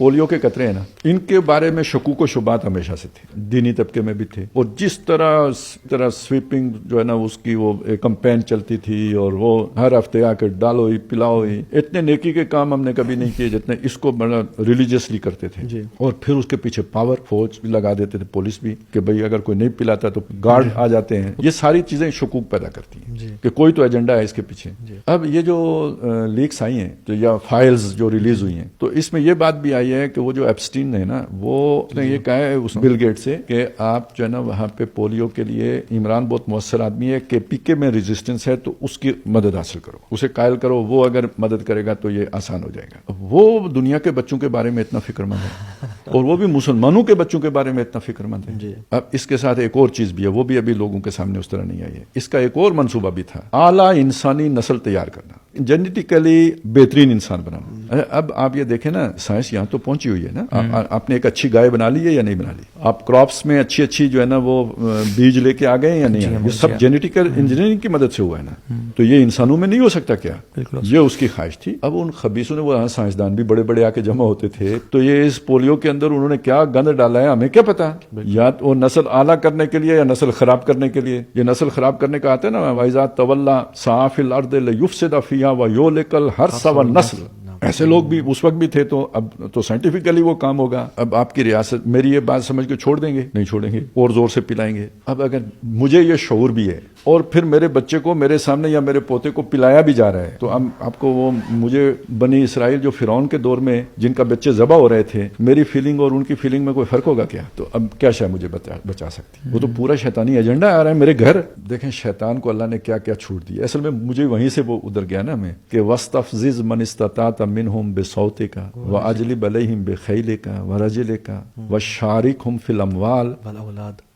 Polio के कतरे हैं ना, इनके बारे में शकूक व शुबात हमेशा से थे, दीनी तबके में भी थे। और जिस तरह स्वीपिंग जो है ना उसकी वो एक कैंपेन चलती थी और वो हर हफ्ते आकर डालो ही पिलाओ ही, इतने नेकी के काम हमने कभी नहीं किए जितने इसको बड़ा रिलीजियसली करते थे। और फिर उसके पीछे पावर फोर्स भी लगा देते थे, पुलिस भी, कि भाई अगर कोई नहीं पिलाता तो गार्ड आ जाते हैं। ये सारी चीजें शकूक पैदा करती हैं कि कोई तो एजेंडा है इसके पीछे। अब ये जो लीक्स आई हैं तो या फाइल्स जो रिलीज हुई हैं, तो इसमें ये बात भी आई है कि वो जो एप्स्टीन है ना, वो उसने ये कहा है उस बिल गेट से कि आप जो है ना वहां पे पोलियो के लिए, इमरान बहुत मुअस्सर आदमी है, केपीके में रेजिस्टेंस है तो उसकी मदद हासिल करो, उसे कायल करो, वो अगर मदद करेगा तो ये आसान हो जाएगा। वो दुनिया के बच्चों के बारे में इतना फिक्रमंद है और वो भी मुसलमानों के बच्चों के बारे में इतना फिक्रमंद है। अब इसके साथ एक और चीज भी है, वो भी अभी लोगों के सामने उस तरह नहीं आई है। इसका एक और मंसूबा भी था, आला इंसानी नस्ल तैयार करना, जेनेटिकली बेहतरीन इंसान बनाना। अब आप ये देखें ना, साइंस यहाँ तो पहुंची हुई है ना। आपने एक अच्छी गाय बना ली है या नहीं बना ली? आप क्रॉप्स में अच्छी अच्छी जो है ना वो बीज लेके आ गए या नहीं आए? ये सब जेनेटिकल इंजीनियरिंग की मदद से हुआ है ना। तो ये इंसानों में नहीं हो सकता क्या? ये उसकी ख्वाहिश थी। अब उन खबीसों ने, वो साइंसदान भी बड़े बड़े आके जमा होते थे, तो ये इस पोलियो के अंदर उन्होंने क्या गंद डाला है हमें क्या पता। या तो नस्ल आला करने के लिए या नस्ल खराब करने के लिए। ये नस्ल खराब करने का आता है ना, वाइजा तवल्ला साफिल अर्द युफ्सिदा फिहा व योलिकल हर्स व नस्ल। ऐसे लोग भी उस वक्त भी थे, तो अब तो साइंटिफिकली वो काम होगा। अब आपकी रियासत मेरी ये बात समझ के छोड़ देंगे? नहीं छोड़ेंगे, और जोर से पिलाएंगे। अब अगर मुझे ये शऊर भी है और फिर मेरे बच्चे को मेरे सामने या मेरे पोते को पिलाया भी जा रहा है, तो अब आपको वो, मुझे बनी इसराइल जो फिरौन के दौर में जिनका बच्चे ज़बा हो रहे थे, मेरी फीलिंग और उनकी फीलिंग में कोई फर्क होगा क्या? तो अब क्या शायद मुझे बचा सकती? वो तो पूरा शैतानी एजेंडा आ रहा है मेरे घर। देखें शैतान को अल्लाह ने क्या क्या छूट दी। असल में मुझे वहीं से वो उधर गया ना मैं, कि वस्तफ़ज़िज़ मन इस्ताता मिनहुम बिसौतिका व अजलिब अलैहिम बिखैलिका व रजलिका व शारिकहुम फिल अमवाल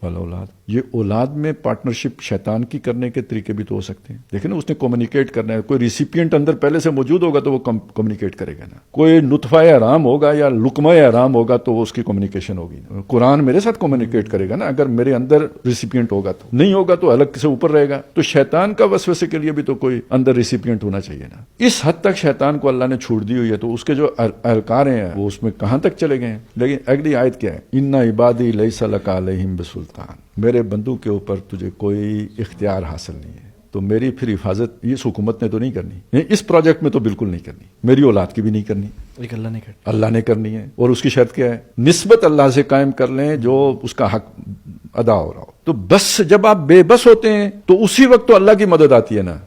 वल औलाद। ये औलाद में पार्टनरशिप शैतान की करने के तरीके भी तो हो सकते हैं। देखिए ना, उसने कम्युनिकेट करना है। कोई रिसिपिएंट अंदर पहले से मौजूद होगा तो वो कम्युनिकेट करेगा ना। कोई नुतफ़ा हराम होगा या लुकमा हराम होगा तो उसकी कम्युनिकेशन होगी ना। कुरान मेरे साथ कम्युनिकेट करेगा ना, अगर मेरे अंदर रिसिपिएंट होगा तो। नहीं होगा तो अलग से ऊपर रहेगा। तो शैतान का वसवसे के लिए भी तो कोई अंदर रिसिपिएंट होना चाहिए ना। इस हद तक शैतान को अल्लाह ने छूट दी हुई है, तो उसके जो अहलकार हैं वो उसमें कहां तक चले गए हैं। लेकिन अगली आयत क्या है? इन्ना इबादी लैसा लका अलैहिम बिसुल्तान, मेरे बंदू के ऊपर तुझे कोई इख्तियार हासिल नहीं है। तो मेरी फिर हिफाजत इस हुकूमत ने तो नहीं करनी, इस प्रोजेक्ट में तो बिल्कुल नहीं करनी, मेरी औलाद की भी नहीं करनी, अल्लाह ने करनी है। और उसकी शर्त क्या है? निस्बत अल्लाह से कायम कर लें जो उसका हक अदा हो रहा हो। तो बस जब आप बेबस होते हैं तो उसी वक्त तो अल्लाह की मदद आती है ना।